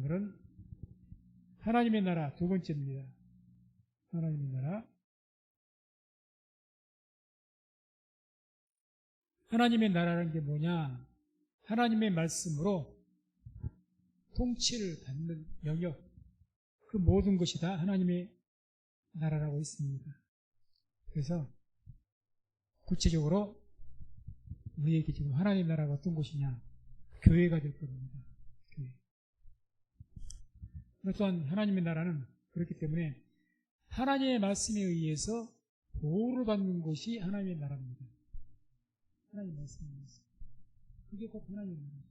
오늘은 하나님의 나라 두 번째입니다. 하나님의 나라. 하나님의 나라라는 게 뭐냐? 하나님의 말씀으로 통치를 받는 영역, 그 모든 것이 다 하나님의 나라라고 있습니다. 그래서 구체적으로 우리에게 지금 하나님의 나라가 어떤 곳이냐? 교회가 될 겁니다. 교회. 또한 하나님의 나라는 그렇기 때문에 하나님의 말씀에 의해서 보호를 받는 것이 하나님의 나라입니다. 하나님의 말씀에 의해서. 그게 곧 하나님의 나라입니다.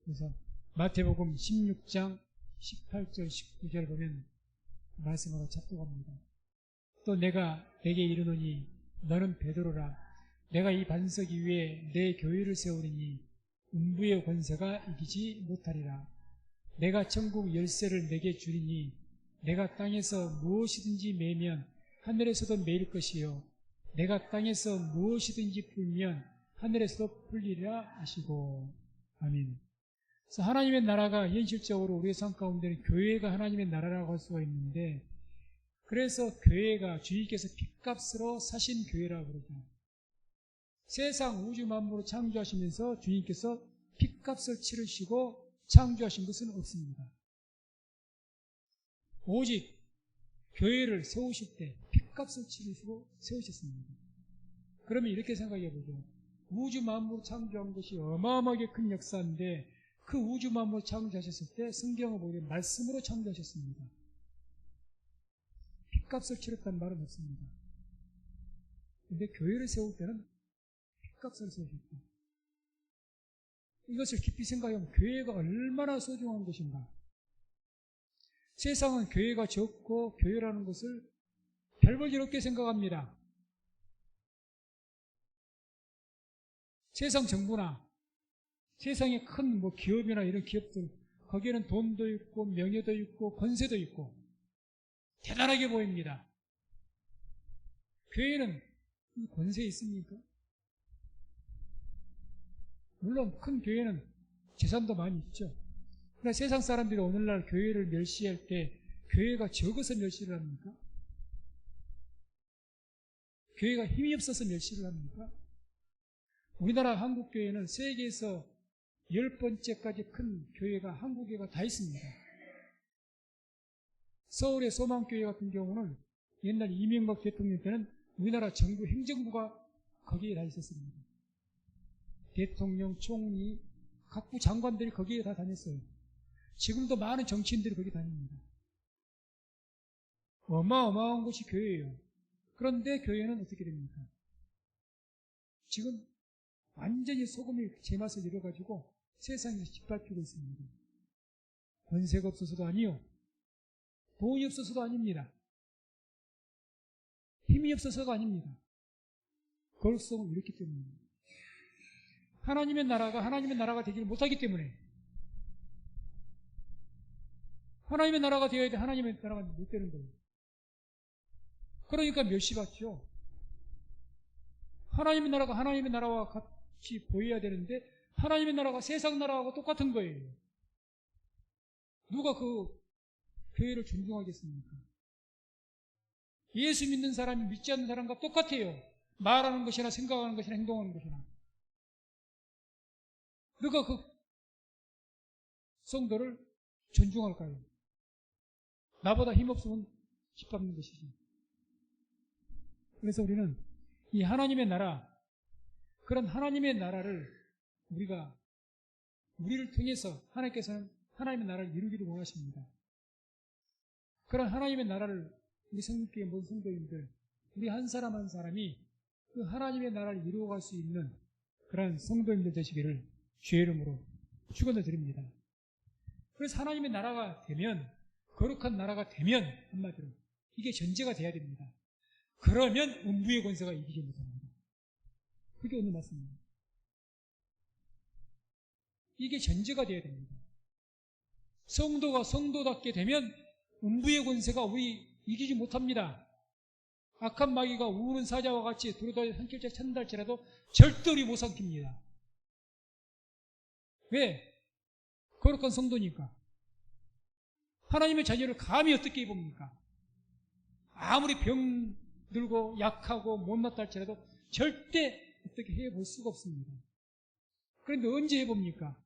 그래서 마태복음 16장 18절 19절 보면 말씀으로 작동합니다. 또 내가 내게 이르노니 너는 베드로라. 내가 이 반석 위에 내 교회를 세우리니 음부의 권세가 이기지 못하리라. 내가 천국 열쇠를 내게 주리니 내가 땅에서 무엇이든지 매면 하늘에서도 매일 것이요 내가 땅에서 무엇이든지 풀면 하늘에서도 풀리리라 하시고. 아멘. 그래서 하나님의 나라가 현실적으로 우리의 삶 가운데는 교회가 하나님의 나라라고 할 수가 있는데, 그래서 교회가 주님께서 핏값으로 사신 교회라고 그러죠. 세상 우주 만물을 창조하시면서 주님께서 핏값을 치르시고 창조하신 것은 없습니다. 오직 교회를 세우실 때 핏값을 치르시고 세우셨습니다. 그러면 이렇게 생각해 보죠. 우주 만물을 창조한 것이 어마어마하게 큰 역사인데 그 우주 만물을 창조하셨을 때 성경을 보면 말씀으로 창조하셨습니다. 핏값을 치렀다는 말은 없습니다. 그런데 교회를 세울 때는 핏값을 세우셨다. 이것을 깊이 생각하면 교회가 얼마나 소중한 것인가. 세상은 교회가 적고 교회라는 것을 별볼일 없게 생각합니다. 세상 정부나 세상의 큰 기업이나 이런 기업들, 거기에는 돈도 있고 명예도 있고 권세도 있고 대단하게 보입니다. 교회는 권세 있습니까? 물론 큰 교회는 재산도 많이 있죠. 그러나 세상 사람들이 오늘날 교회를 멸시할 때 교회가 적어서 멸시를 합니까? 교회가 힘이 없어서 멸시를 합니까? 우리나라 한국교회는 세계에서 10번째까지 큰 교회가 한국교회가 다 있습니다. 서울의 소망교회 같은 경우는 옛날 이명박 대통령 때는 우리나라 정부 행정부가 거기에 다 있었습니다. 대통령, 총리, 각부 장관들이 거기에 다 다녔어요. 지금도 많은 정치인들이 거기 다닙니다. 어마어마한 곳이 교회예요. 그런데 교회는 어떻게 됩니까? 지금 완전히 소금이 제맛을 잃어가지고 세상에서 짓밟히고 있습니다. 권세가 없어서도 아니요, 돈이 없어서도 아닙니다. 힘이 없어서가 아닙니다. 거룩성을 잃었기 때문입니다. 하나님의 나라가 되지 못하기 때문에, 하나님의 나라가 되어야 돼. 하나님의 나라가 못 되는 거예요. 그러니까 멸시받죠. 하나님의 나라가 하나님의 나라와 같이 보여야 되는데 하나님의 나라가 세상 나라하고 똑같은 거예요. 누가 그 교회를 존중하겠습니까? 예수 믿는 사람이 믿지 않는 사람과 똑같아요. 말하는 것이나 생각하는 것이나 행동하는 것이나. 누가 그 성도를 존중할까요? 나보다 힘없으면 짓밟는 것이죠. 그래서 우리는 이 하나님의 나라, 그런 하나님의 나라를 우리를 통해서 하나님께서는 하나님의 나라를 이루기를 원하십니다. 그런 하나님의 나라를 우리 성교회 모든 성도님들, 우리 한 사람 한 사람이 그 하나님의 나라를 이루어갈 수 있는 그런 성도님들 되시기를 주의 이름으로 축원을 드립니다. 그래서 하나님의 나라가 되면, 거룩한 나라가 되면, 한마디로 이게 전제가 돼야 됩니다. 그러면 음부의 권세가 이기지 못합니다. 그게 오늘 말씀입니다. 이게 전제가 돼야 됩니다. 성도가 성도답게 되면 음부의 권세가 우리 이기지 못합니다. 악한 마귀가 우는 사자와 같이 두루다니 산길째 찬달지라도 절대 우리 못 삼킵니다. 왜? 거룩한 성도니까. 하나님의 자녀를 감히 어떻게 해봅니까? 아무리 병들고 약하고 못났다 할지라도 절대 어떻게 해볼 수가 없습니다. 그런데 언제 해봅니까?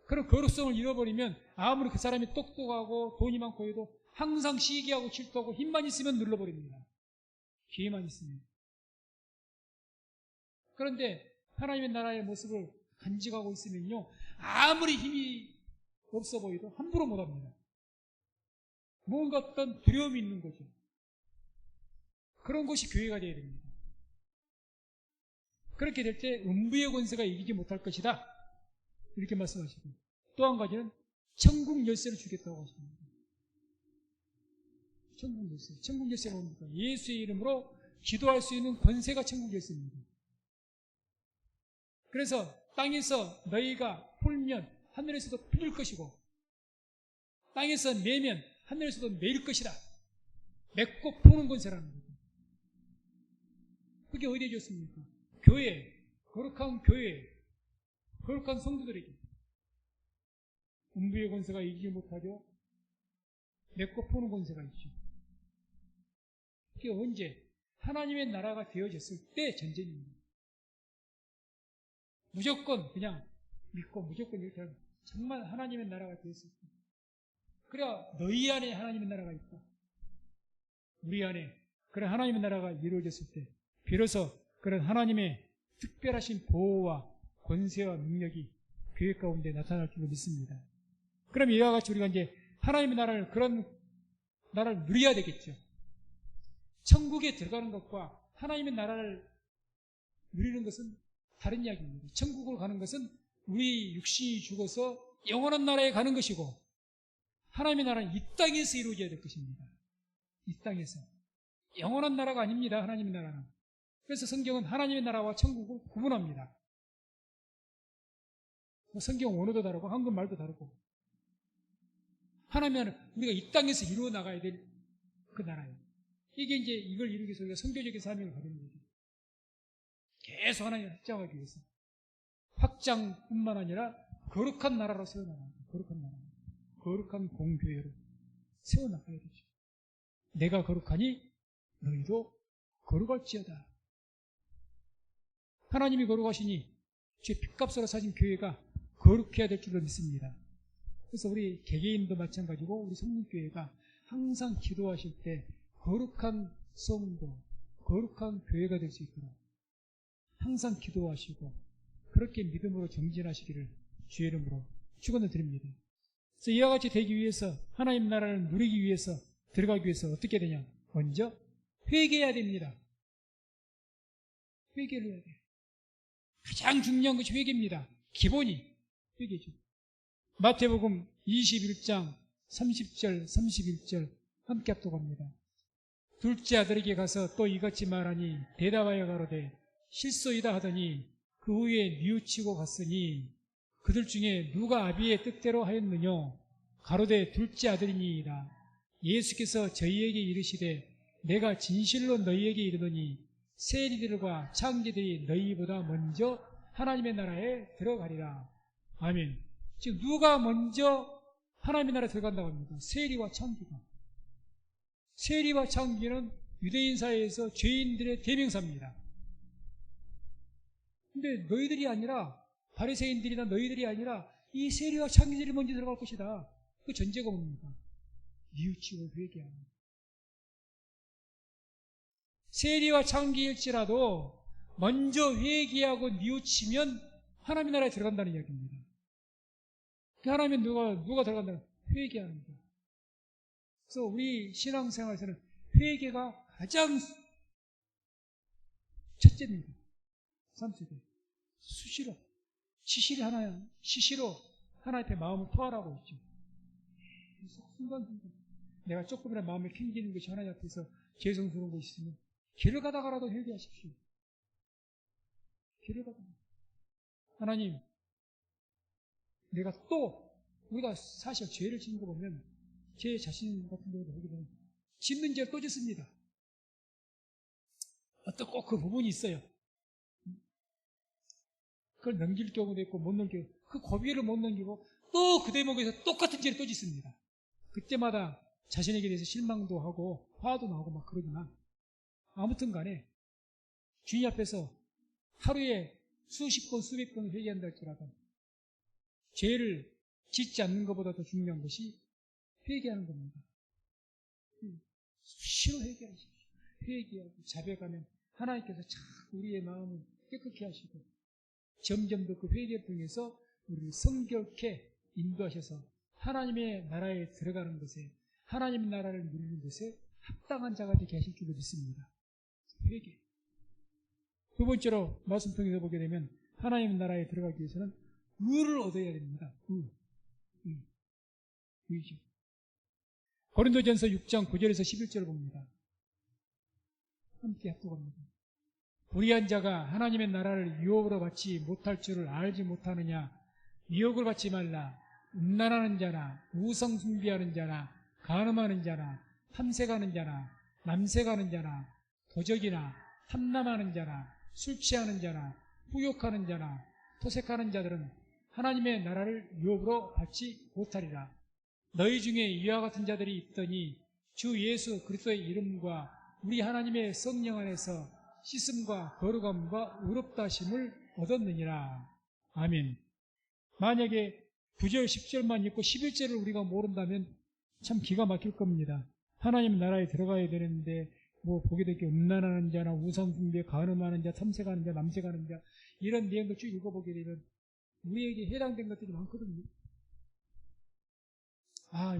그런 거룩성을 잃어버리면 아무리 그 사람이 똑똑하고 돈이 많고 해도 항상 시기하고 질투하고 힘만 있으면 눌러버립니다. 기회만 있으면. 그런데 하나님의 나라의 모습을 간직하고 있으면요, 아무리 힘이 없어 보여도 함부로 못합니다. 뭔가 어떤 두려움이 있는 거죠. 그런 것이 교회가 되어야 됩니다. 그렇게 될 때 음부의 권세가 이기지 못할 것이다, 이렇게 말씀하시고, 또 한 가지는 천국 열쇠를 주겠다고 하십니다. 천국 열쇠. 천국 열쇠가 뭡니까? 예수의 이름으로 기도할 수 있는 권세가 천국 열쇠입니다. 그래서 땅에서 너희가 풀면 하늘에서도 풀릴 것이고, 땅에서 매면 하늘에서도 매일 것이다. 맺고 푸는 권세라는 거죠. 그게 어디에 줬습니까? 교회, 거룩한 교회, 거룩한 성도들에게 음부의 권세가 이기지 못하죠. 맺고 푸는 권세가 있죠. 그게 언제? 하나님의 나라가 되어졌을 때 전쟁입니다. 무조건 그냥 믿고 무조건 이렇게 하면 정말 하나님의 나라가 되었을 때, 그래야 너희 안에 하나님의 나라가 있다, 우리 안에 그런 하나님의 나라가 이루어졌을 때 비로소 그런 하나님의 특별하신 보호와 권세와 능력이 교회 가운데 나타날 줄로 믿습니다. 그럼 이와 같이 우리가 이제 하나님의 나라를, 그런 나라를 누려야 되겠죠. 천국에 들어가는 것과 하나님의 나라를 누리는 것은 다른 이야기입니다. 천국으로 가는 것은 우리 육신이 죽어서 영원한 나라에 가는 것이고, 하나님의 나라는 이 땅에서 이루어져야 될 것입니다. 이 땅에서. 영원한 나라가 아닙니다, 하나님의 나라는. 그래서 성경은 하나님의 나라와 천국을 구분합니다. 성경 원어도 다르고 한국말도 다르고. 하나님의 나라는 우리가 이 땅에서 이루어 나가야 될 그 나라예요. 이게 이제 이걸 이루기 위해서 우리가 선교적인 사명을 가지는 거죠. 계속 하나님을 확장하기 위해서. 확장뿐만 아니라 거룩한 나라로 세워나갑니다. 거룩한 나라. 거룩한 공교회로 세워나가야 되죠. 내가 거룩하니 너희도 거룩할지어다. 하나님이 거룩하시니 주의 핏값으로 사신 교회가 거룩해야 될 줄로 믿습니다. 그래서 우리 개개인도 마찬가지고 우리 성문교회가 항상 기도하실 때 거룩한 성도, 거룩한 교회가 될 수 있도록 항상 기도하시고 그렇게 믿음으로 정진하시기를 주의 이름으로 축원을 드립니다. 그래서 이와 같이 되기 위해서, 하나님 나라를 누리기 위해서, 들어가기 위해서 어떻게 되냐? 먼저 회개해야 됩니다. 회개를 해야 돼요. 가장 중요한 것이 회개입니다. 기본이 회개죠. 마태복음 21장 30절 31절 함께 합독합니다. 둘째 아들에게 가서 또 이같이 말하니 대답하여 가로되 실소이다 하더니 그 후에 뉘우치고 갔으니 그들 중에 누가 아비의 뜻대로 하였느냐? 가로되 둘째 아들이니이다. 예수께서 저희에게 이르시되 내가 진실로 너희에게 이르노니 세리들과 창기들이 너희보다 먼저 하나님의 나라에 들어가리라. 아멘. 지금 누가 먼저 하나님의 나라에 들어간다고 합니다. 세리와 창기가. 세리와 창기는 유대인 사회에서 죄인들의 대명사입니다. 근데 너희들이 아니라, 바리새인들이나 너희들이 아니라 이 세리와 창기들이 먼저 들어갈 것이다. 그 전제가 뭡니까? 뉘우치고 회개하는. 세리와 창기일지라도 먼저 회개하고 뉘우치면 하나님의 나라에 들어간다는 이야기입니다. 그 하나님은 누가 들어간다는? 회개하는 거. 그래서 우리 신앙생활에서는 회개가 가장 첫째입니다. 3세대. 시시로 하나님 앞에 마음을 토하라고 했죠. 순간순간 내가 조금이라도 마음을 캥기는 것이 하나님 앞에서 죄송스러운 것이 있으면 길을 가다가라도 회개하십시오. 길을 가다가. 하나님, 내가 또, 우리가 사실 죄를 짓는 거 보면 제 자신 같은 경우도 하게 되면 짓는 죄를 또 짓습니다. 어떤 꼭 그 부분이 있어요. 그걸 넘길 경우도 있고 못 넘기고, 그 고비를 못 넘기고 또 그 대목에서 똑같은 죄를 또 짓습니다. 그때마다 자신에게 대해서 실망도 하고 화도 나고 막 그러지만 아무튼 간에 주님 앞에서 하루에 수십 번, 수백 번을 회개한다 할지라도 죄를 짓지 않는 것보다 더 중요한 것이 회개하는 겁니다. 수시로 회개하십시오. 회개하고 자백하면 하나님께서 자꾸 우리의 마음을 깨끗게 하시고 점점 더 그 회개를 통해서 우리를 성결케 인도하셔서 하나님의 나라에 들어가는 것에, 하나님의 나라를 누리는 것에 합당한 자가 되게 하실 줄로 믿습니다. 회개. 두 번째로 말씀 통해서 보게 되면 하나님의 나라에 들어가기 위해서는 의를 얻어야 됩니다. 의죠. 고린도전서 6장 9절에서 11절을 봅니다. 함께 합독합니다. 불의한 자가 하나님의 나라를 유혹으로 받지 못할 줄을 알지 못하느냐. 유혹을 받지 말라. 음란하는 자나 우상 숭배하는 자나 간음하는 자나 탐색하는 자나 남색하는 자나 도적이나 탐남하는 자나 술 취하는 자나 후욕하는 자나 토색하는 자들은 하나님의 나라를 유혹으로 받지 못하리라. 너희 중에 이와 같은 자들이 있더니 주 예수 그리스도의 이름과 우리 하나님의 성령 안에서 씻음과 거룩함과 의롭다 하심을 얻었느니라. 아멘. 만약에 9절 10절만 읽고 11절을 우리가 모른다면 참 기가 막힐 겁니다. 하나님 나라에 들어가야 되는데 뭐 보게 될 게 음란하는 자나 우상숭배, 간음하는 자, 탐색하는 자, 남색하는 자 이런 내용들 쭉 읽어보게 되면 우리에게 해당된 것들이 많거든요.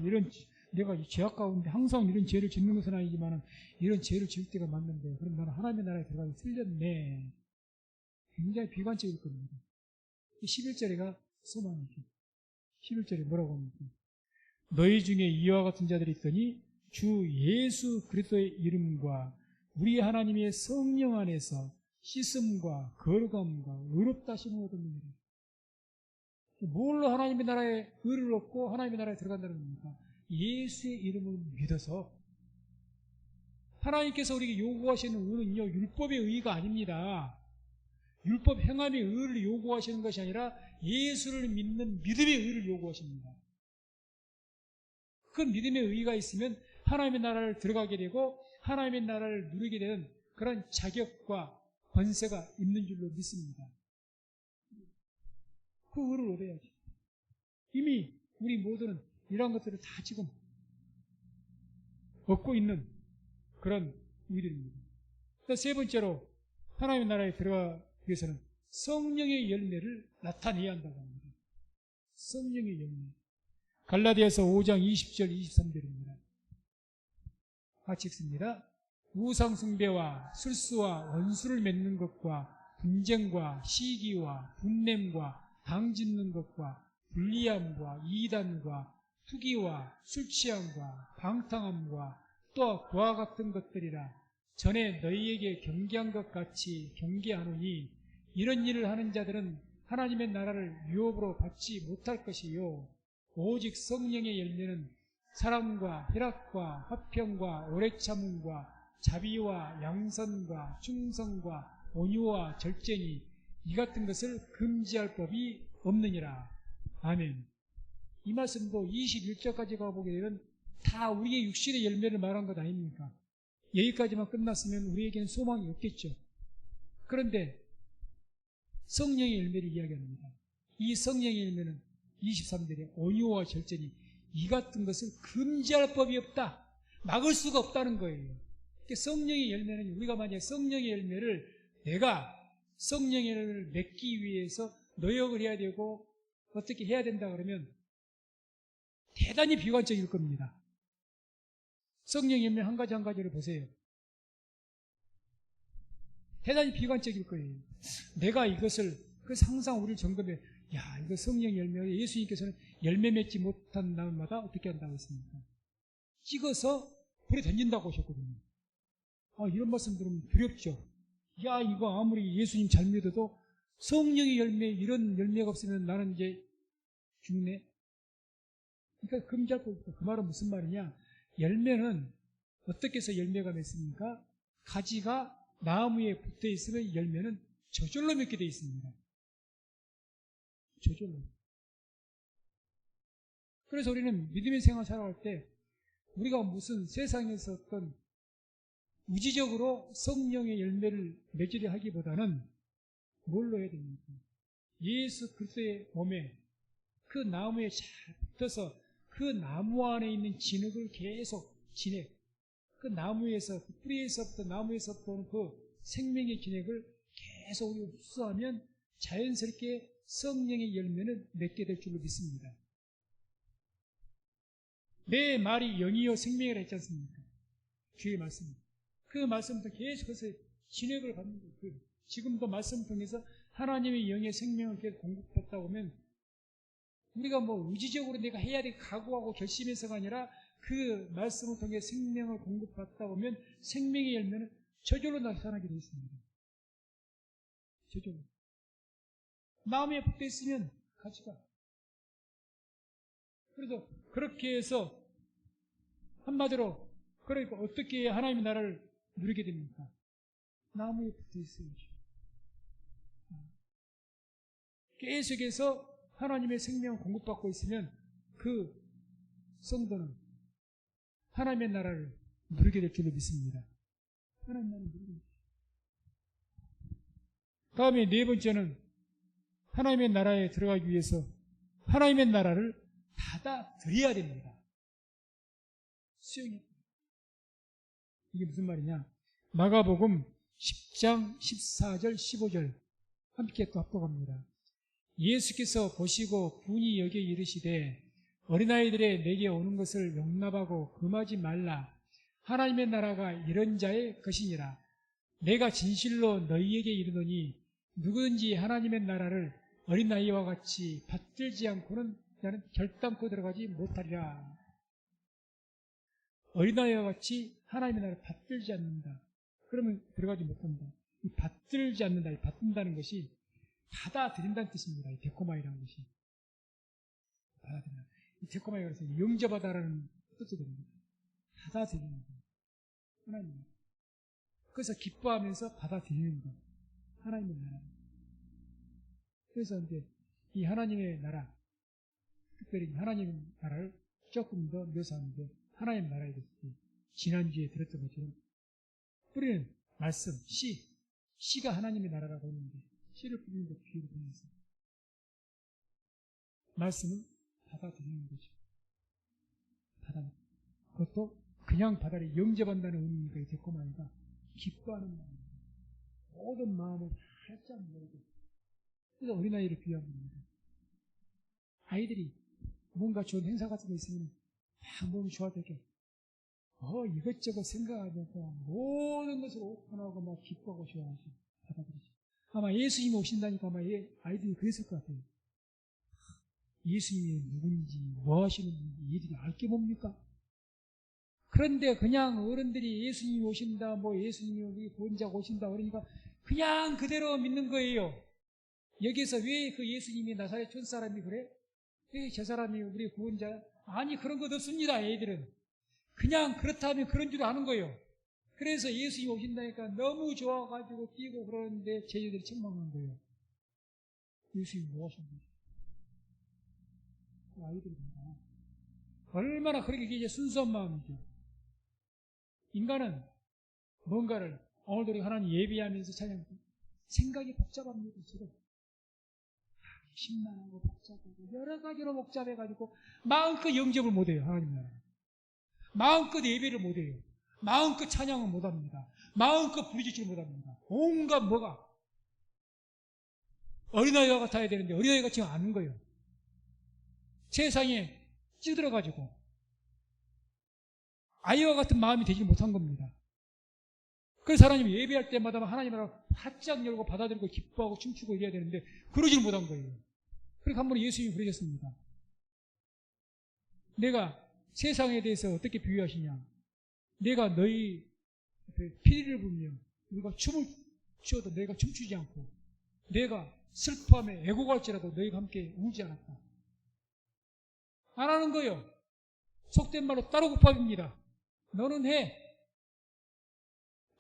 이런 내가 죄악 가운데 항상 이런 죄를 짓는 것은 아니지만 이런 죄를 지을 때가 맞는데 그럼 나는 하나님의 나라에 들어가기 틀렸네. 굉장히 비관적일 겁니다. 11절에가 소망이죠. 11절에 뭐라고 합니까? 너희 중에 이와 같은 자들이 있더니 주 예수 그리스도의 이름과 우리 하나님의 성령 안에서 씻음과 거룩함과 의롭다 하심을 얻었느니라. 뭘로 하나님의 나라에 의를 얻고 하나님의 나라에 들어간다는 겁니까? 예수의 이름을 믿어서. 하나님께서 우리에게 요구하시는 의는요, 율법의 의가 아닙니다. 율법 행함의 의를 요구하시는 것이 아니라 예수를 믿는 믿음의 의를 요구하십니다. 그 믿음의 의가 있으면 하나님의 나라를 들어가게 되고 하나님의 나라를 누리게 되는 그런 자격과 권세가 있는 줄로 믿습니다. 그 의를 얻어야지. 이미 우리 모두는 이러한 것들을 다 지금 얻고 있는 그런 의들입니다. 세 번째로 하나님의 나라에 들어가기 위해서는 성령의 열매를 나타내야 한다고 합니다. 성령의 열매. 갈라디아서 5장 20절 23절입니다. 같이 읽습니다. 우상 숭배와 술수와 원수를 맺는 것과 분쟁과 시기와 분냄과 당 짓는 것과 불리함과 이단과 투기와 술취함과 방탕함과 또 그와 같은 것들이라. 전에 너희에게 경계한 것 같이 경계하노니 이런 일을 하는 자들은 하나님의 나라를 유업으로 받지 못할 것이요 오직 성령의 열매는 사랑과 희락과 화평과 오래 참음과 자비와 양선과 충성과 온유와 절제니 이 같은 것을 금지할 법이 없느니라. 아멘. 이 말씀도 21절까지 가보게 되면 다 우리의 육신의 열매를 말한 것 아닙니까? 여기까지만 끝났으면 우리에게는 소망이 없겠죠. 그런데 성령의 열매를 이야기합니다. 이 성령의 열매는 23절에 온유와 절제니 이 같은 것을 금지할 법이 없다. 막을 수가 없다는 거예요. 성령의 열매는 우리가 만약에 성령의 열매를 내가 성령의 열매를 맺기 위해서 노력을 해야 되고 어떻게 해야 된다 그러면 대단히 비관적일 겁니다. 성령의 열매 한 가지 한 가지를 보세요. 대단히 비관적일 거예요. 내가 이것을 그래서 항상 우리를 점검해 이거 성령의 열매 예수님께서는 열매 맺지 못한 날마다 어떻게 한다고 했습니까? 찍어서 불에 던진다고 하셨거든요. 이런 말씀 들으면 두렵죠. 이거 아무리 예수님 잘 믿어도 성령의 열매 이런 열매가 없으면 나는 이제 죽네. 그러니까 금지할 거 없다. 그 말은 무슨 말이냐? 열매는 어떻게 해서 열매가 맺습니까? 가지가 나무에 붙어 있으면 열매는 저절로 맺게 되어 있습니다. 저절로. 그래서 우리는 믿음의 생활 살아갈 때 우리가 무슨 세상에서 어떤 우지적으로 성령의 열매를 맺으려 하기보다는 뭘로 해야 됩니까? 예수 그리스도의 몸에 그 나무에 잘 붙어서 그 나무 안에 있는 진흙을 계속 진액, 그 나무에서, 그 뿌리에서부터 나무에서부터 오는 그 생명의 진액을 계속 우리가 흡수하면 자연스럽게 성령의 열매는 맺게 될 줄로 믿습니다. 내 말이 영이요 생명이라 했지 않습니까? 주의 말씀. 그 말씀부터 계속해서 진액을 받는 거예요. 지금도 말씀 통해서 하나님의 영의 생명을 계속 공급했다 보면 우리가 뭐 의지적으로 내가 해야 돼 각오하고 결심해서가 아니라 그 말씀을 통해 생명을 공급받다 보면 생명의 열매는 저절로 나타나게 되어 있습니다. 저절로. 나무에 붙어 있으면 가지가. 그래서 그렇게 해서 한마디로 그러니까 어떻게 하나님의 나라를 누리게 됩니까? 나무에 붙어 있어야죠. 계속해서 하나님의 생명을 공급받고 있으면 그 성도는 하나님의 나라를 누리게 될 줄로 믿습니다. 하나님의 나라를 누리게 됩니다. 다음에 네 번째는 하나님의 나라에 들어가기 위해서 하나님의 나라를 받아들여야 됩니다. 수용해. 이게 무슨 말이냐? 마가복음 10장 14절 15절 함께 또 합독합니다. 예수께서 보시고 분이 여기에 이르시되 어린아이들의 내게 오는 것을 용납하고 금하지 말라. 하나님의 나라가 이런 자의 것이니라. 내가 진실로 너희에게 이르노니 누구든지 하나님의 나라를 어린아이와 같이 받들지 않고는 나는 결단코 들어가지 못하리라. 어린아이와 같이 하나님의 나라를 받들지 않는다. 그러면 들어가지 못한다. 이 받들지 않는다, 이 받든다는 것이 받아들인다는 뜻입니다. 이 데코마이라는 것이. 받아들인다. 이 데코마이가 그래서 영접하다라는 뜻도 됩니다. 받아들이는 것. 하나님. 그래서 기뻐하면서 받아들이는 것. 하나님의 나라. 그래서 이제 이 하나님의 나라, 특별히 하나님의 나라를 조금 더 묘사하는데 하나님의 나라에 대해서 지난주에 들었던 것처럼 우리는 말씀, 씨가 하나님의 나라라고 했는데 씨를 뿌리는데 귀를 뿌리면서 말씀은 받아들이는 거죠. 그것도 그냥 받아들이 영접한다는 의미가 데코마이가 기뻐하는 마음입니다. 모든 마음을 활짝 열고 그래서 어린아이를 비유한 겁니다. 아이들이 뭔가 좋은 행사 같은 거 있으면 막 몸이 좋아질 때 이것저것 생각하면서 모든 것을 오픈하고 막 기뻐하고 좋아하시고 받아들이죠. 아마 예수님이 오신다니까 아마 아이들이 그랬을 것 같아요. 예수님이 누군지 뭐 하시는지 얘들이 알게 뭡니까? 그런데 그냥 어른들이 예수님이 오신다 뭐 예수님이 우리 구원자가 오신다 그러니까 그냥 그대로 믿는 거예요. 여기서 왜 그 예수님이 나사렛 촌 사람이 그래? 왜 저 사람이 우리 구원자야? 아니 그런 것 없습니다. 애들은 그냥 그렇다면 그런 줄 아는 거예요. 그래서 예수님이 오신다니까 너무 좋아가지고 뛰고 그러는데 제자들이 책망하는 거예요. 예수님이 뭐 하신 거죠? 아이들이 얼마나 그렇게 이제 순수한 마음이죠. 인간은 뭔가를 오늘도 우리 하나님 예비하면서 찬양하고 생각이 복잡합니다. 지금 심란하고 복잡하고 여러 가지로 복잡해가지고 마음껏 영접을 못해요. 하나님 나라 마음껏 예배를 못해요. 마음껏 찬양을 못합니다. 마음껏 부르짖지를 못합니다. 온갖 뭐가 어린아이와 같아야 되는데 어린아이가 지금 아는 거예요. 세상에 찌들어가지고 아이와 같은 마음이 되지 못한 겁니다. 그래서 하나님 예배할 때마다 하나님 나라 활짝 열고 받아들이고 기뻐하고 춤추고 이래야 되는데 그러지를 못한 거예요. 그러니까 한 번 예수님이 그러셨습니다. 내가 세상에 대해서 어떻게 비유하시냐? 내가 너희 피리를 불며 우리가 춤을 추어도 너희가 춤추지 않고 내가 슬퍼함에 애곡할지라도 너희가 함께 울지 않았다. 안 하는 거예요. 속된 말로 따로급합입니다. 너는 해.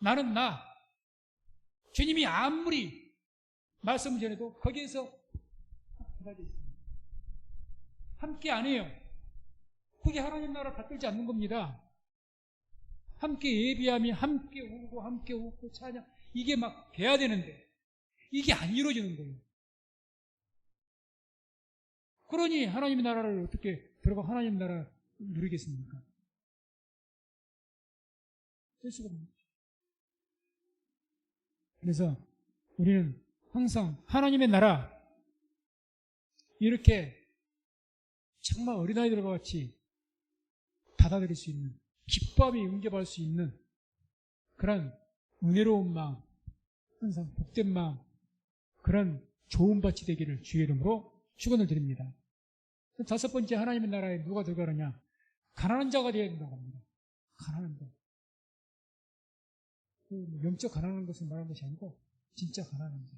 나는 나. 주님이 아무리 말씀 전해도 거기에서 함께 안 해요. 그게 하나님 나라를 받들지 않는 겁니다. 함께 예비하며 함께 울고 함께 웃고 찬양, 이게 막 돼야 되는데 이게 안 이루어지는 거예요. 그러니 하나님의 나라를 어떻게 들어가 하나님 나라 누리겠습니까? 될 수가 없는 거죠. 그래서 우리는 항상 하나님의 나라 이렇게 정말 어린아이들과 같이 받아들일 수 있는, 기뻐하며 응접할 수 있는 그런 은혜로운 마음, 항상 복된 마음, 그런 좋은 밭이 되기를 주의 이름으로 축원을 드립니다. 다섯 번째, 하나님의 나라에 누가 들어가느냐? 가난한 자가 되어야 된다고 합니다. 가난한 자. 영적 가난한 것을 말하는 것이 아니고 진짜 가난한 자.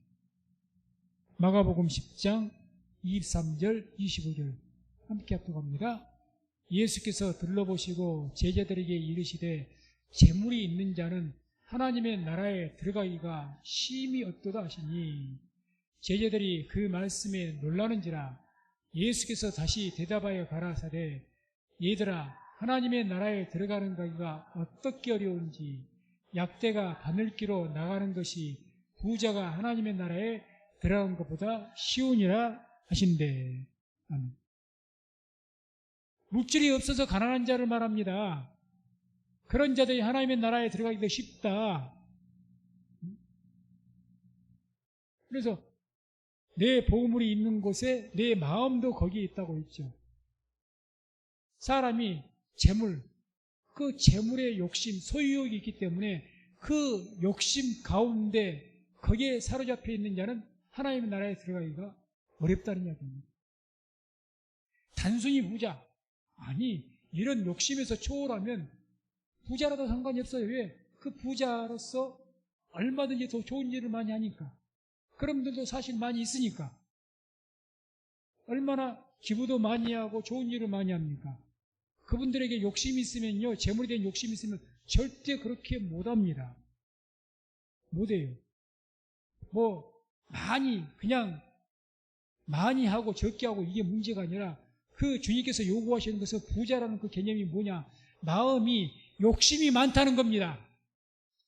마가복음 10장 23절 25절 함께 합독합니다. 예수께서 들러보시고 제자들에게 이르시되 재물이 있는 자는 하나님의 나라에 들어가기가 심히 어떠다 하시니 제자들이 그 말씀에 놀라는지라. 예수께서 다시 대답하여 가라사대 얘들아 하나님의 나라에 들어가는 가기가 어떻게 어려운지 약대가 바늘기로 나가는 것이 부자가 하나님의 나라에 들어간 것보다 쉬우니라 하신대. 아멘. 물질이 없어서 가난한 자를 말합니다. 그런 자들이 하나님의 나라에 들어가기도 쉽다. 그래서 내 보물이 있는 곳에 내 마음도 거기에 있다고 했죠. 사람이 재물, 그 재물의 욕심, 소유욕이 있기 때문에 그 욕심 가운데 거기에 사로잡혀 있는 자는 하나님의 나라에 들어가기가 어렵다는 이야기입니다. 단순히 부자, 아니 이런 욕심에서 초월하면 부자라도 상관이 없어요. 왜? 그 부자로서 얼마든지 더 좋은 일을 많이 하니까. 그런 분들도 사실 많이 있으니까. 얼마나 기부도 많이 하고 좋은 일을 많이 합니까? 그분들에게 욕심이 있으면요, 재물에 대한 욕심이 있으면 절대 그렇게 못합니다. 못해요. 그냥 많이 하고 적게 하고 이게 문제가 아니라 그 주님께서 요구하시는 것은 부자라는 그 개념이 뭐냐? 마음이 욕심이 많다는 겁니다.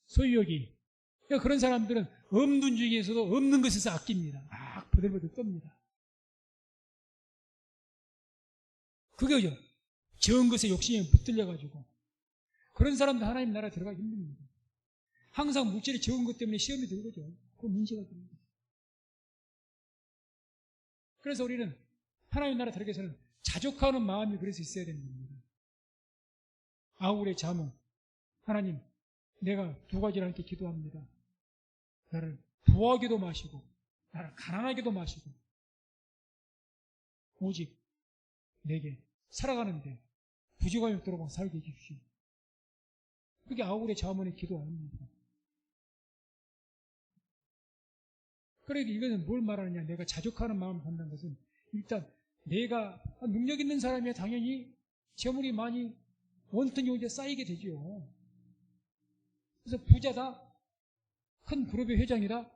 소유욕이. 그러니까 그런 사람들은 없는 중에서도 없는 것에서 아낍니다. 막 버들버들 떱니다. 그게죠. 적은 것에 욕심이 붙들려가지고. 그런 사람도 하나님 나라에 들어가기 힘듭니다. 항상 물질이 적은 것 때문에 시험이 들거죠. 그 문제가 되는 거죠. 그래서 우리는 하나님 나라 들어가기 위해서는 자족하는 마음이 그래서 있어야 되는 겁니다. 아울의 자몽. 하나님, 내가 두 가지를 함께 기도합니다. 나를 부하게도 마시고, 나를 가난하게도 마시고, 오직 내게 살아가는데 부족함이 없도록 살게 해주십시오. 그게 아울의 자문의 기도 아닙니까? 그러니까 이것은 뭘 말하느냐? 내가 자족하는 마음을 갖는 것은 일단 내가 능력 있는 사람이야 당연히 재물이 많이 원통이 오게 쌓이게 되죠. 그래서 부자다, 큰 그룹의 회장이다,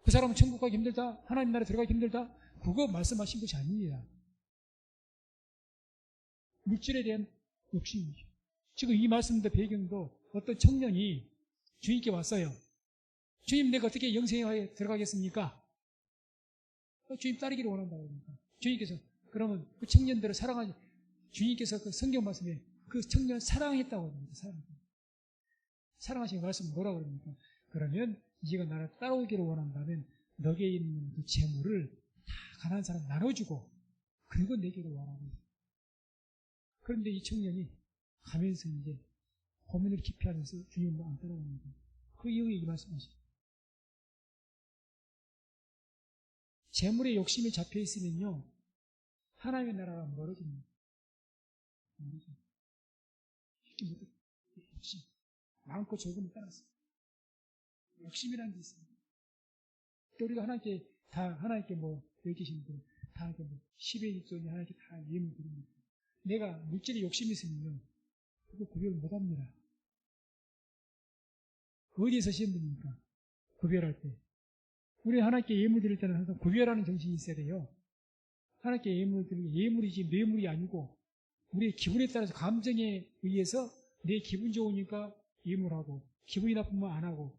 그 사람은 천국 가기 힘들다, 하나님 나라에 들어가기 힘들다, 그거 말씀하신 것이 아닙니다. 물질에 대한 욕심이죠. 지금 이 말씀도 배경도 어떤 청년이 주님께 왔어요. 주님, 내가 어떻게 영생에 들어가겠습니까? 주님 따르기를 원한다고 합니다. 주님께서 그러면 그 청년들을 사랑하니, 주님께서 그 성경 말씀에 그 청년을 사랑했다고 합니다. 사랑하신 말씀 뭐라고 그럽니까? 그러면 네가 나를 따라오기를 원한다면 너게 있는 그 재물을 다 가난한 사람 나눠주고 그리고 내게로 와라고. 그런데 이 청년이 가면서 이제 고민을 깊이 하면서 주님을 안 따라옵니다. 그 이후에 이 말씀하십니다. 재물에 욕심이 잡혀 있으면요, 하나님의 나라가 멀어집니다. 욕심. 많고 적음을 따라서. 욕심이라는 게 있습니다. 또 우리가 하나님께 여기 계신 분들, 다 하나님께 10의 1조니 하나님께 다 예물 드립니다. 내가 물질에 욕심이 있으면요, 그거 구별을 못 합니다. 어디에서 시험 듭니까? 구별할 때. 우리 하나님께 예물 드릴 때는 항상 구별하는 정신이 있어야 돼요. 하나님께 예물 드리는 게 예물이지 뇌물이 아니고 우리의 기분에 따라서 감정에 의해서 내 기분 좋으니까 예물하고 기분이 나쁘면 안 하고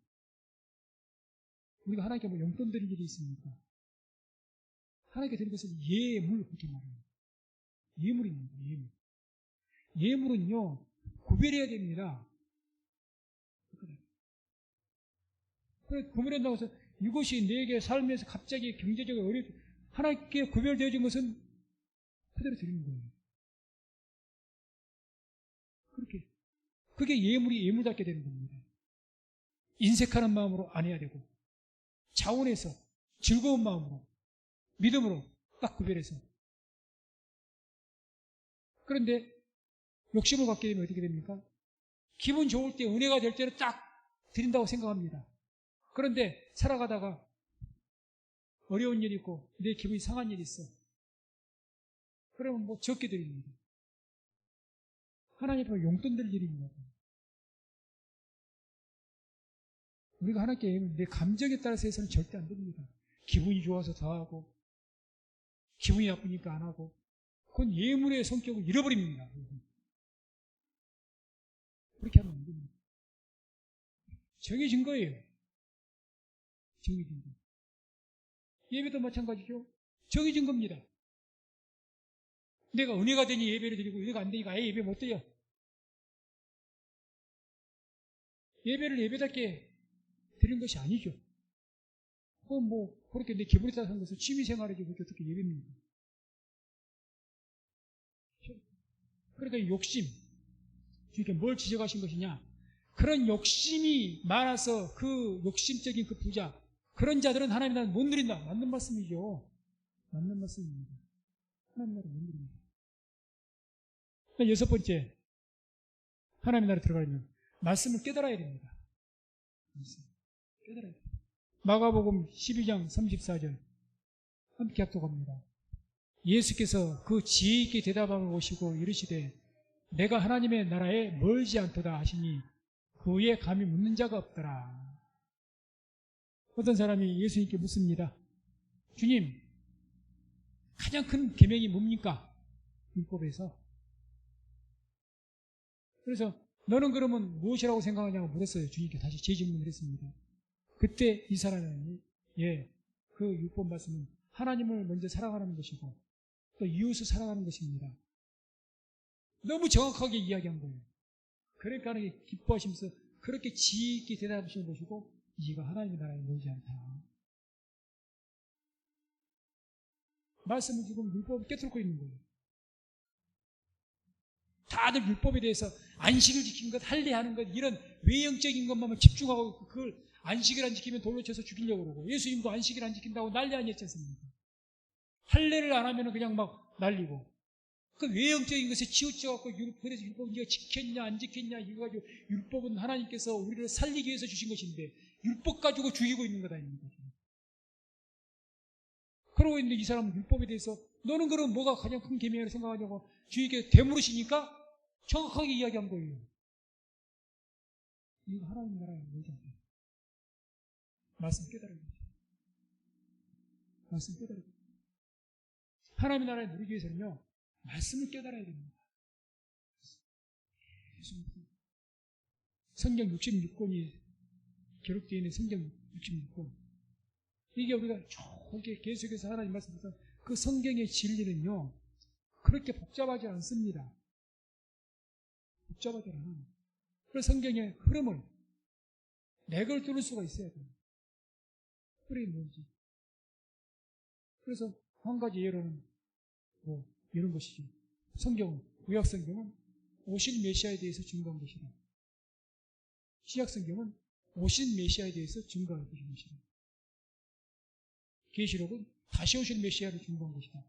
우리가 하나님께 뭐 용돈 드릴 일이 있습니까? 하나님께 드린 것은 예물 그렇게 말해요. 예물입니다. 예물. 예물은요 구별해야 됩니다. 그래 구별한다고 해서 이것이 내게 삶에서 갑자기 경제적으로 어렵게 하나님께 구별되어진 것은 그대로 드리는 거예요. 그렇게 그게 예물이 예물답게 되는 겁니다. 인색하는 마음으로 안 해야 되고 자원해서 즐거운 마음으로 믿음으로 딱 구별해서. 그런데 욕심을 갖게 되면 어떻게 됩니까? 기분 좋을 때 은혜가 될 때는 딱 드린다고 생각합니다. 그런데 살아가다가 어려운 일이 있고 내 기분이 상한 일이 있어. 그러면 뭐 적게 드립니다. 하나님 앞에 용돈 들 일입니다. 우리가 하나님께 내 감정에 따라서 해서는 절대 안 됩니다. 기분이 좋아서 더 하고 기분이 나쁘니까 안 하고 그건 예물의 성격을 잃어버립니다. 그렇게 하면 안 됩니다. 정해진 거예요. 정해진 거. 예배도 마찬가지죠. 정해진 겁니다. 내가 은혜가 되니 예배를 드리고 은혜가 안 되니까 아예 예배 못 드려. 예배를 예배답게 드리는 것이 아니죠. 그건 뭐 그렇게 내 기분에 따라서 하는 것을 취미생활이지 그렇게 어떻게 예배입니까? 그러니까 욕심, 그러니까 뭘 지적하신 것이냐? 그런 욕심이 많아서 그 욕심적인 그 부자, 그런 자들은 하나님 나라를 못 누린다. 맞는 말씀이죠. 맞는 말씀입니다. 하나님 나라를 못 누린다. 여섯 번째, 하나님 나라에 들어가려면 말씀을 깨달아야 됩니다. 깨달아야 됩니다. 마가복음 12장 34절 함께 합독합니다. 예수께서 그 지혜 있게 대답함을 보시고 이르시되 내가 하나님의 나라에 멀지 않도다 하시니 그에 감히 묻는 자가 없더라. 어떤 사람이 예수님께 묻습니다. 주님, 가장 큰 계명이 뭡니까? 율법에서. 그래서 너는 그러면 무엇이라고 생각하냐고 물었어요. 주님께 다시 재질문을 했습니다. 그때 이 사람이 그 율법 말씀은 하나님을 먼저 사랑하는 것이고 또 이웃을 사랑하는 것입니다. 너무 정확하게 이야기한 거예요. 그러니까 하나님이 기뻐하시면서 그렇게 지혜 있게 대답하시는 것이고 이가 하나님의 나라에 멀지 않다. 말씀은 지금 율법을 깨뚫고 있는 거예요. 다들 율법에 대해서 안식을 지키는 것, 할례하는 것 이런 외형적인 것만 집중하고 그걸 안식일 안 지키면 돌로 쳐서 죽이려고 그러고 예수님도 안식일 안 지킨다고 난리 아니었지 않습니까? 할례를 안 하면 그냥 막 난리고 그 외형적인 것에 치우쳐갖고 그래서 율법은 네가 지켰냐 안 지켰냐 이거 가지고 율법은 하나님께서 우리를 살리기 위해서 주신 것인데 율법 가지고 죽이고 있는 것 아닙니까? 그러고 있는데 이 사람은 율법에 대해서 너는 그럼 뭐가 가장 큰 계명이라고 생각하냐고 주님께 되물으시니까 정확하게 이야기한 거예요. 이거 하나님 나라에 멀지 않다. 말씀 깨달아야 돼. 말씀 깨달아야 돼. 하나님 나라에 누리기 위해서는요 말씀을 깨달아야 됩니다. 성경 66권이 기록되어 있는 성경 66권. 이게 우리가 좋게 계속해서 하나님 말씀에서 그 성경의 진리는요, 그렇게 복잡하지 않습니다. 복잡하지 않아요. 그래서 성경의 흐름을 맥을 뚫을 수가 있어야 돼요. 그게 뭔지. 그래서 한 가지 예로는 뭐 이런 것이죠. 성경은, 구약 성경은 오실 메시아에 대해서 증거한 것이다. 신약 성경은 오신 메시아에 대해서 증거한 것이다. 계시록은 다시 오실 메시아를 증거한 것이다.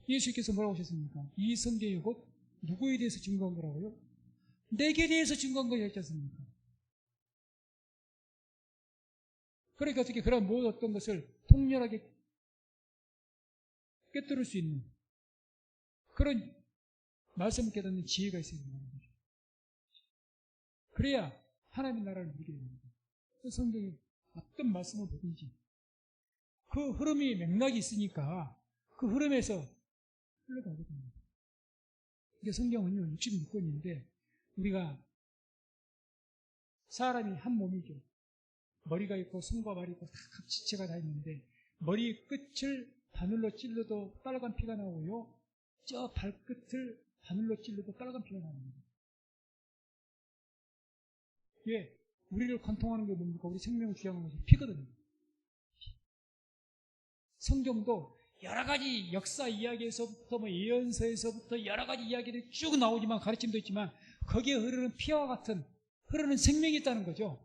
예수께서 뭐라고 하셨습니까? 이 성경이 곧 누구에 대해서 증거한 거라고요? 내게 대해서 증거한 거였지 않습니까? 그러니까 어떻게 그런 모든 어떤 것을 통렬하게 꿰뚫을 수 있는 그런 말씀을 깨닫는 지혜가 있어야 된다는 거죠. 그래야 하나님의 나라를 누리게 됩니다. 그 성경에 어떤 말씀을 보든지 그 흐름이 맥락이 있으니까 그 흐름에서 흘러가거든요. 이게 성경은요, 66권인데, 우리가 사람이 한 몸이죠. 머리가 있고, 손과 발이 있고, 다 각 지체가 다 있는데, 머리 끝을 바늘로 찔러도 빨간 피가 나오고요, 저 발끝을 바늘로 찔러도 빨간 피가 나옵니다. 왜? 우리를 관통하는 게 뭡니까? 우리 생명을 주장하는 것이 피거든요. 성경도 여러 가지 역사 이야기에서부터 예언서에서부터 여러 가지 이야기들이 쭉 나오지만, 가르침도 있지만, 거기에 흐르는 피와 같은 흐르는 생명이 있다는 거죠.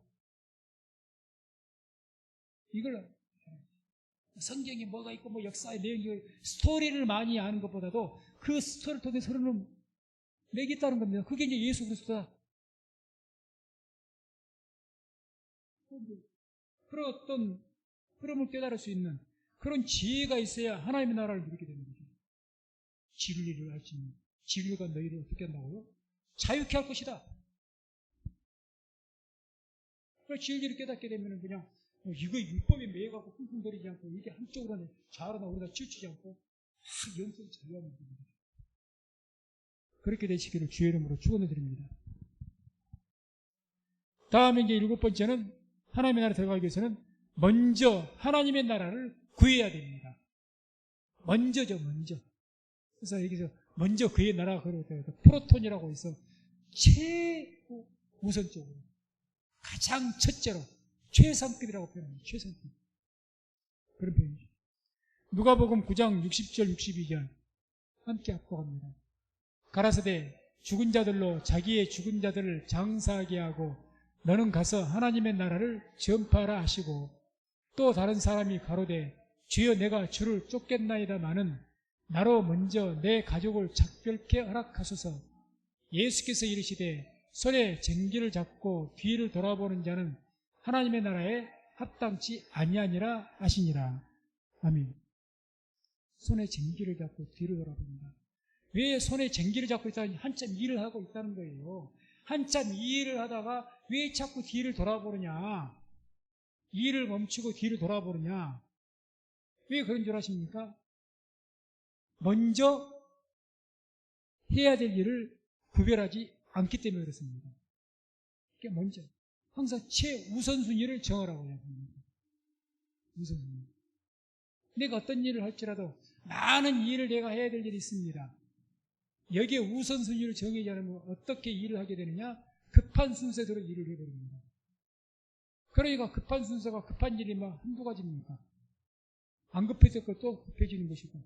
이걸 성경에 뭐가 있고 뭐 역사의 내용이 스토리를 많이 아는 것보다도 그 스토리를 통해서 흐르는 맥이 있다는 겁니다. 그게 이제 예수 그리스도다. 그런 어떤 흐름을 깨달을 수 있는 그런 지혜가 있어야 하나님의 나라를 누리게 되는 거죠. 진리를 알 수 있는. 진리가 너희를 어떻게 한다고요? 자유케 할 것이다. 그 진리를 깨닫게 되면 그냥 이거 율법에 매여갖고 쿵쿵거리지 않고 이게 한쪽으로는 좌우로나 우리가 치우치지 않고 막 영적으로 자유하는 겁니다. 그렇게 되시기를 주의 이름으로 축원해 드립니다. 다음에 이제 7번째는 하나님의 나라에 들어가기 위해서는 먼저 하나님의 나라를 구해야 됩니다. 먼저죠, 먼저. 그래서 여기서 먼저 그의 나라가 그러고 프로톤이라고 해서 최우선적으로 가장 첫째로 최상급이라고 표현합니다. 최상급. 그런 표현이죠. 누가복음 9장 60절 62절 함께 합독합니다. 가라사대 죽은 자들로 자기의 죽은 자들을 장사하게 하고 너는 가서 하나님의 나라를 전파하라 하시고 또 다른 사람이 가로되 주여 내가 주를 쫓겠나이다마는 나로 먼저 내 가족을 작별케 허락하소서. 예수께서 이르시되 손에 쟁기를 잡고 뒤를 돌아보는 자는 하나님의 나라에 합당치 아니하니라 하시니라. 아멘. 손에 쟁기를 잡고 뒤를 돌아본다. 왜 손에 쟁기를 잡고 있다니? 한참 일을 하고 있다는 거예요. 한참 일을 하다가 왜 자꾸 뒤를 돌아보느냐? 일을 멈추고 뒤를 돌아보느냐? 왜 그런 줄 아십니까? 먼저 해야 될 일을 구별하지 않기 때문에 그렇습니다. 그게 먼저 항상 최우선순위를 정하라고 해야 합니다. 우선순위. 내가 어떤 일을 할지라도 많은 일을 내가 해야 될 일이 있습니다. 여기에 우선순위를 정하지 않으면 어떻게 일을 하게 되느냐? 급한 순서대로 일을 해버립니다. 그러니까 급한 순서가 급한 일이 막 한두 가지입니까? 안 급해질 것도 급해지는 것이고.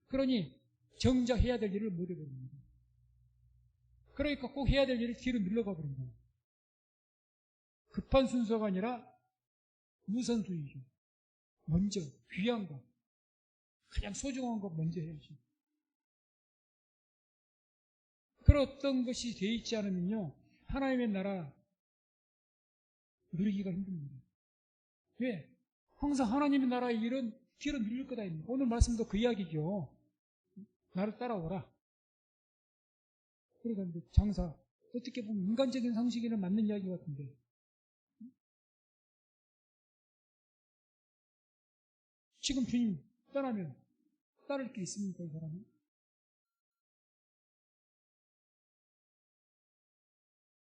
그러니 정작 해야 될 일을 못 해버립니다. 그러니까 꼭 해야 될 일을 뒤로 밀러가 버린 거예요. 급한 순서가 아니라 우선순위죠. 먼저 귀한 거, 가장 소중한 거 먼저 해야지. 그런 어떤 것이 돼 있지 않으면요, 하나님의 나라 누리기가 힘듭니다. 왜? 항상 하나님의 나라의 일은 뒤로 밀릴 거다. 오늘 말씀도 그 이야기죠. 나를 따라오라. 그러니까 장사, 어떻게 보면 인간적인 상식에는 맞는 이야기 같은데, 지금 주님 떠나면 따를 게 있습니까, 이 사람은?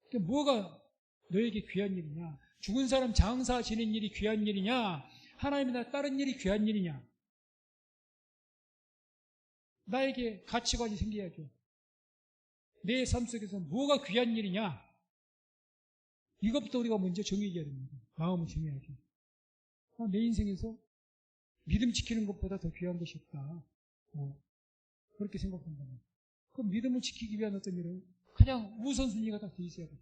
그러니까 뭐가 너에게 귀한 일이냐? 죽은 사람 장사 지는 일이 귀한 일이냐? 하나님의 나라 따른 일이 귀한 일이냐? 나에게 가치관이 생겨야죠. 내 삶 속에서 뭐가 귀한 일이냐? 이것부터 우리가 먼저 정해야 됩니다. 마음을 정해야죠. 내 인생에서 믿음 지키는 것보다 더 귀한 것이 없다. 그렇게 생각한다면. 그 믿음을 지키기 위한 어떤 일은 그냥 우선순위가 다 돼 있어야 돼요.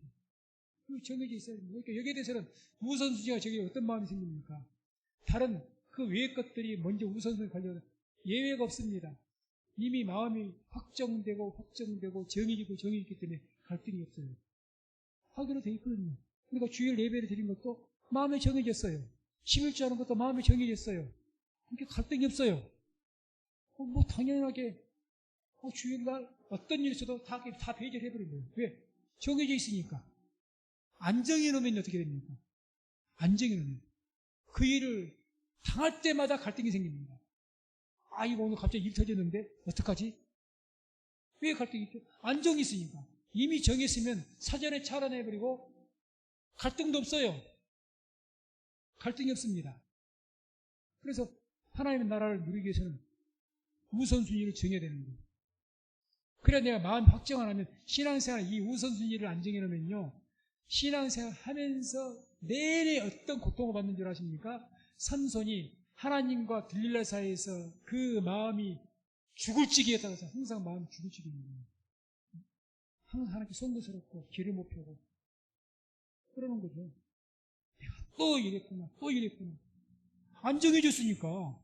정해져 있어야 됩니다. 그러니까 여기에 대해서는 우선순위가 저기 어떤 마음이 생깁니까? 다른 그 외의 것들이 먼저 우선순위 관련 예외가 없습니다. 이미 마음이 확정되고 정해지기 때문에 갈등이 없어요. 하기로 돼 있거든요. 그러니까 주일 예배를 드린 것도 마음에 정해졌어요. 11조 하는 것도 마음에 정해졌어요. 그러니까 갈등이 없어요. 당연하게 주일날 어떤 일이 있어도 다 배제해버린 거예요. 왜? 정해져 있으니까. 안 정해놓으면 어떻게 됩니까? 안 정해놓으면 그 일을 당할 때마다 갈등이 생깁니다. 이거 오늘 갑자기 일 터졌는데 어떡하지? 왜 갈등이 있죠? 안정이 있으니까. 이미 정했으면 사전에 차단해버리고 갈등도 없어요. 갈등이 없습니다. 그래서 하나님의 나라를 누리기 위해서는 우선순위를 정해야 되는 거예요. 그래야 내가 마음 확정 안 하면 신앙생활 이 우선순위를 안 정해놓으면요. 신앙생활 하면서 내내 어떤 고통을 받는 줄 아십니까? 삼손이 하나님과 들릴라 사이에서 그 마음이 죽을 지기였다고 해서 항상 마음이 죽을 지기입니다. 항상 하나님께 송구스럽고 길을 못 펴고 그러는 거죠. 내가 또 이랬구나 또 이랬구나. 안 정해줬으니까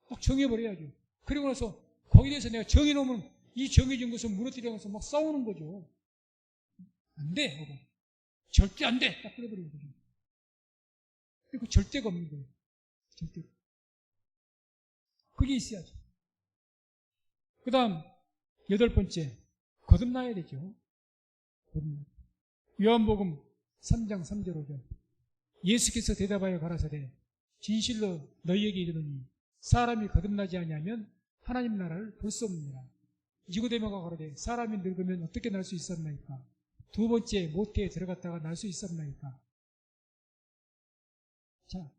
딱 정해버려야죠. 그리고 나서 거기에 대해서 내가 정해놓으면 이 정해진 것을 무너뜨리면서 막 싸우는 거죠. 안 돼 하고 절대 안 돼 딱 그래버리는 거죠. 그리고 절대가 없는 거예요. 절대. 그게 있어야죠. 그 다음 8번째 거듭나야 되죠. 거듭나. 요한복음 3장 3절 5절 예수께서 대답하여 가라사대 진실로 너희에게 이르노니 사람이 거듭나지 아니하면 하나님 나라를 볼 수 없느니라. 니고데모가 가로되 사람이 늙으면 어떻게 날 수 있었나이까? 두 번째 모태에 들어갔다가 날 수 있었나이까? 자,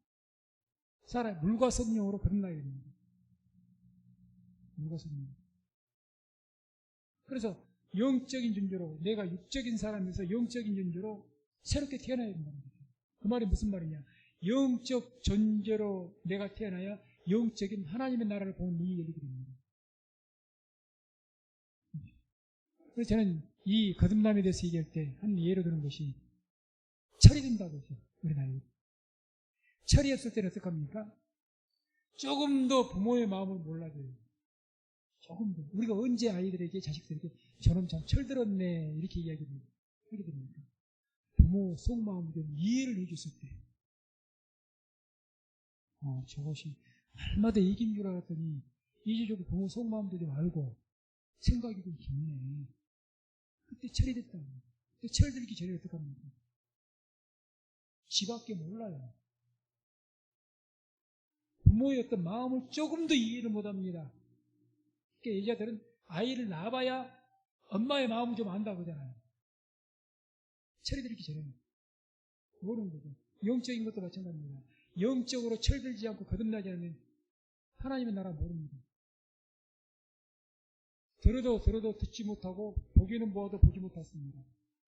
사람 물과 성령으로 거듭나야 됩니다. 물과 성령. 그래서 영적인 존재로 내가 육적인 사람에서 영적인 존재로 새롭게 태어나야 된다는 거죠. 그 말이 무슨 말이냐? 영적 존재로 내가 태어나야 영적인 하나님의 나라를 보는 눈이 열리게 됩니다. 그래서 저는 이 거듭남에 대해서 얘기할 때 한 예로 드는 것이 철이 든다고 하죠. 우리 나이. 철이 없을 때는 어떡합니까? 조금 더 부모의 마음을 몰라줘요. 조금 더. 우리가 언제 아이들에게, 자식들에게 저놈 참 철들었네 이렇게 이야기를 하게 됩니까? 부모 속마음을 좀 이해를 해줬을 때 저것이 날마다 이긴 줄 알았더니 이제저도 부모 속마음도 좀 알고 생각이 좀 깊네. 그때 철이 됐다고. 그때 철들기 전에 어떡합니까? 지밖에 몰라요. 부모의 어떤 마음을 조금 더 이해를 못합니다. 그러니까 여자들은 아이를 낳아봐야 엄마의 마음을 좀 안다고 하잖아요. 철이 들기 전에는 모르는 거죠. 영적인 것도 마찬가지입니다. 영적으로 철들지 않고 거듭나지 않으면 하나님의 나라 모릅니다. 들어도 듣지 못하고 보기는 보아도 보지 못했습니다.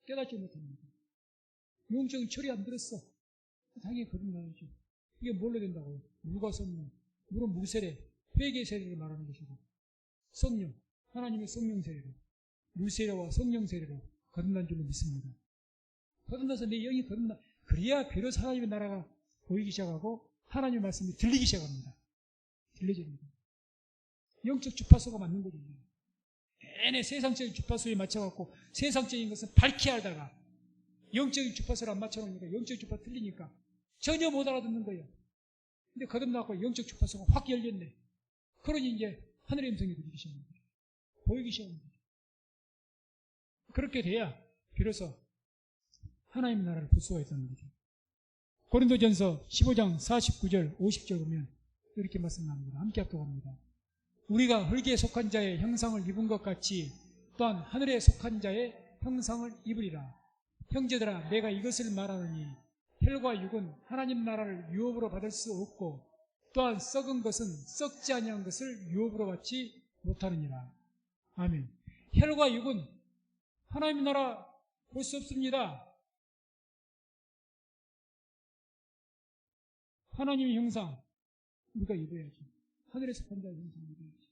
깨닫지 못합니다. 영적인 철이 안 들었어. 당연히 거듭나야죠. 이게 뭘로 된다고요? 물과 성령. 물은 물세례, 회개 세례를 말하는 것이고 성령, 하나님의 성령 세례로 물세례와 성령 세례로 거듭난 줄로 믿습니다. 거듭나서 내 영이 거듭나 그래야 비로소 하나님의 나라가 보이기 시작하고 하나님의 말씀이 들리기 시작합니다. 들려집니다. 영적 주파수가 맞는 거죠. 내내 세상적인 주파수에 맞춰갖고 세상적인 것은 밝히 알다가 영적인 주파수를 안 맞춰놓으니까 영적 주파수 틀리니까 전혀 못 알아듣는 거예요. 근데 거듭나고 영적 주파수가 확 열렸네. 그러니 이제 하늘의 음성이 들리기 시작합니다. 보이기 시작합니다. 그렇게 돼야 비로소 하나님의 나라를 볼 수가 있다는 거죠. 고린도전서 15장 49절 50절 보면 이렇게 말씀합니다. 함께 합독합니다. 우리가 흙에 속한 자의 형상을 입은 것 같이 또한 하늘에 속한 자의 형상을 입으리라. 형제들아 내가 이것을 말하노니 혈과 육은 하나님 나라를 유업으로 받을 수 없고 또한 썩은 것은 썩지 아니한 것을 유업으로 받지 못하느니라. 아멘. 혈과 육은 하나님 나라 볼 수 없습니다. 하나님의 형상 우리가 입어야지. 하늘에 속한 자의 형상을 입어야지.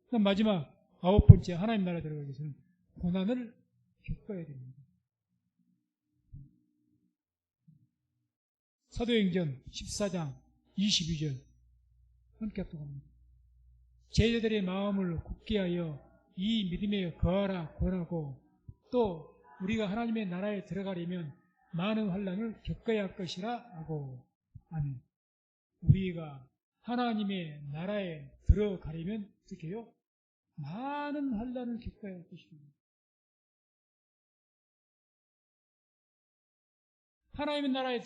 그다음 마지막 9번째 하나님 나라 들어가기 위해서는 고난을 겪어야 됩니다. 사도행전 14장 22절 함께 합독합니다. 제자들의 마음을 굳게 하여 이 믿음에 거하라 권하고 또 우리가 하나님의 나라에 들어가려면 많은 환난을 겪어야 할 것이라 하고 아멘. 우리가 하나님의 나라에 들어가려면 어떻게 해요? 많은 환난을 겪어야 할 것입니다. 하나님의 나라에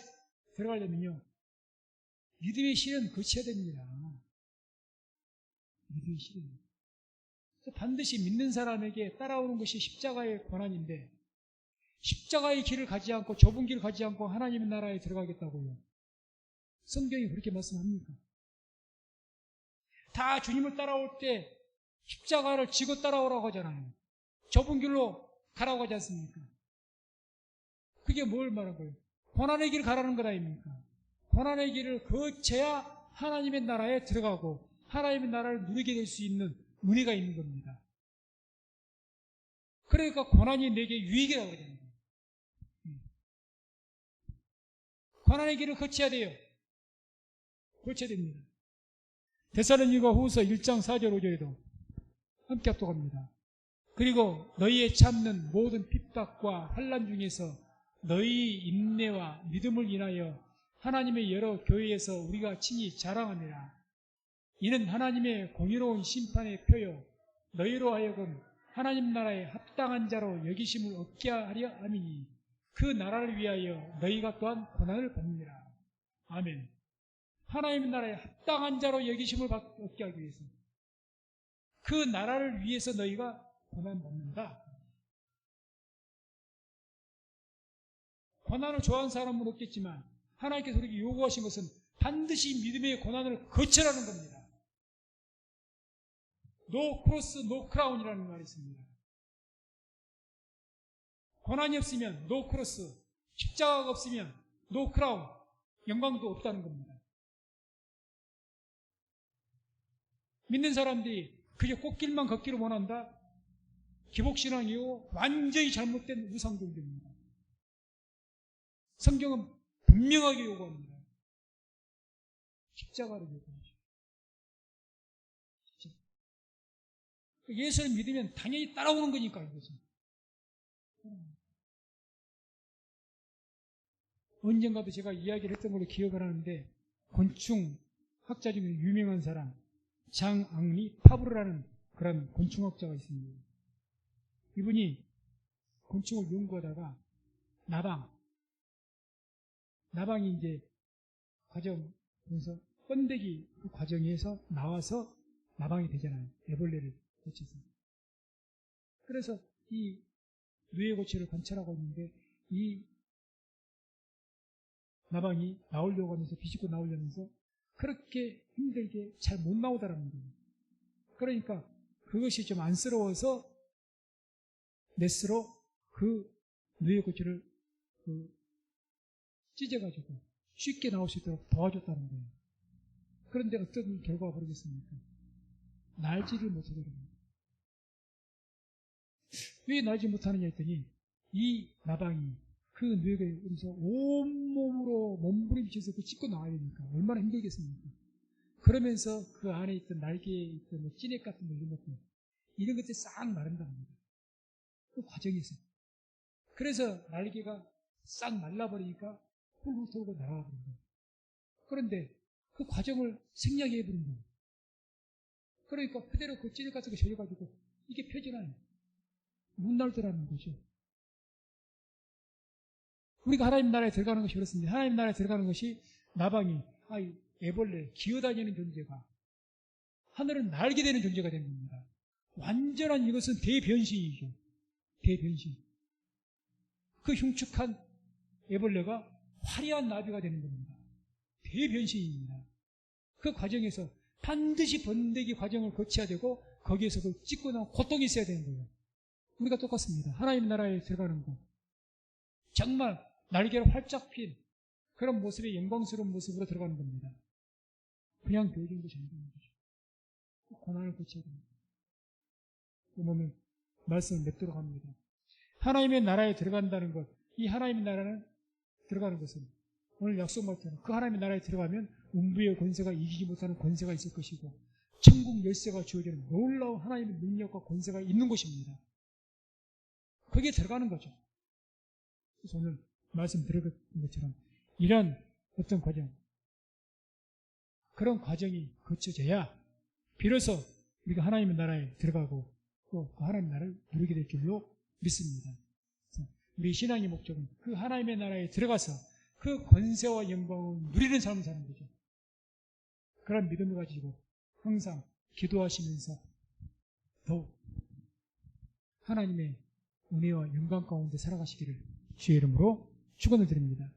들어가려면요 믿음의 실은 거쳐야 됩니다. 믿음이 싫어요. 반드시 믿는 사람에게 따라오는 것이 십자가의 고난인데 십자가의 길을 가지 않고 좁은 길을 가지 않고 하나님의 나라에 들어가겠다고요. 성경이 그렇게 말씀합니까? 다 주님을 따라올 때 십자가를 지고 따라오라고 하잖아요. 좁은 길로 가라고 하지 않습니까? 그게 뭘 말한 거예요? 고난의 길을 가라는 것 아닙니까? 고난의 길을 거쳐야 하나님의 나라에 들어가고 하나님의 나라를 누리게 될 수 있는 은혜가 있는 겁니다. 그러니까 고난이 내게 유익이라고 그러는 거예요. 고난의 길을 거쳐야 돼요. 거쳐야 됩니다. 데살로니가 후서 1장 4절 5절에도 함께 합독합니다. 그리고 너희의 참는 모든 핍박과 환난 중에서 너희 인내와 믿음을 인하여 하나님의 여러 교회에서 우리가 친히 자랑하니라. 이는 하나님의 공의로운 심판의 표요 너희로 하여금 하나님 나라에 합당한 자로 여기심을 얻게 하려 함이니 그 나라를 위하여 너희가 또한 고난을 받느니라. 아멘. 하나님 나라에 합당한 자로 여기심을 얻게 하기 위해서 그 나라를 위해서 너희가 고난받는다. 고난을 좋아하는 사람은 없겠지만 하나님께서 우리에게 요구하신 것은 반드시 믿음의 고난을 거쳐라는 겁니다. No cross, no crown이라는 말이 있습니다. 고난이 없으면 no cross, 십자가가 없으면 no crown, 영광도 없다는 겁니다. 믿는 사람들이 그저 꽃길만 걷기를 원한다? 기복신앙이고 완전히 잘못된 우상종교입니다. 성경은 분명하게 요구합니다. 십자가를 요구하죠. 예수를 믿으면 당연히 따라오는 거니까 이것은. 언젠가도 제가 이야기를 했던 걸로 기억을 하는데 곤충학자 중에 유명한 사람 장앙리 파브르라는 그런 곤충학자가 있습니다. 이분이 곤충을 연구하다가 나방이 이제 과정에서 번데기 그 과정에서 나와서 나방이 되잖아요. 애벌레를 거쳐서. 그래서 이 뇌고치를 관찰하고 있는데 이 나방이 나오려고 하면서 비집고 나오려면서 그렇게 힘들게 잘 못 나오더라는 거예요. 그러니까 그것이 좀 안쓰러워서 넷스로 그 뇌고치를 찢어가지고 쉽게 나올 수 있도록 도와줬다는 거예요. 그런데 어떤 결과가 벌어졌습니까? 날지를 못하더라고요. 왜 날지 못하느냐 했더니 이 나방이 그 뇌에서 온몸으로 몸부림쳐서 그 찢고 나와야 되니까 얼마나 힘들겠습니까? 그러면서 그 안에 있던 날개에 있던 뭐 찌넥 같은 거 이런 것들이 싹 마른답니다. 그 과정에서. 그래서 날개가 싹 말라버리니까 훌훌 돌고 나가버린 거예요. 그런데 그 과정을 생략해버린 거예요. 그러니까 그대로 그 찌넥 같은 거 절여가지고 이게 펴지나요? 못 날더라는 거죠. 우리가 하나님 나라에 들어가는 것이 그렇습니다. 하나님 나라에 들어가는 것이 나방이 애벌레 기어다니는 존재가 하늘은 날게 되는 존재가 되는 겁니다. 완전한 이것은 대변신이죠. 대변신. 그 흉측한 애벌레가 화려한 나비가 되는 겁니다. 대변신입니다. 그 과정에서 반드시 번데기 과정을 거쳐야 되고 거기에서 그 찢고 나온 고통이 있어야 되는 거예요. 우리가 똑같습니다. 하나님 나라에 들어가는 것. 정말 날개를 활짝 핀 그런 모습의 영광스러운 모습으로 들어가는 겁니다. 그냥 되어진 것이 아니라는 거죠. 고난을 거쳐야 됩니다. 오늘 말씀을 맺도록 합니다. 하나님의 나라에 들어간다는 것, 이 하나님의 나라는 들어가는 것은 오늘 약속 말처럼 그 하나님의 나라에 들어가면 음부의 권세가 이기지 못하는 권세가 있을 것이고 천국 열쇠가 주어지는 놀라운 하나님의 능력과 권세가 있는 곳입니다. 거기에 들어가는 거죠. 그래서 오늘 말씀 드린 것처럼 이런 어떤 과정, 그런 과정이 거쳐져야 비로소 우리가 하나님의 나라에 들어가고 또 그 하나님의 나라를 누리게 될 줄로 믿습니다. 우리 신앙의 목적은 그 하나님의 나라에 들어가서 그 권세와 영광을 누리는 삶을 사는 거죠. 그런 믿음을 가지고 항상 기도하시면서 더욱 하나님의 은혜와 영광 가운데 살아가시기를 주의 이름으로 축원을 드립니다.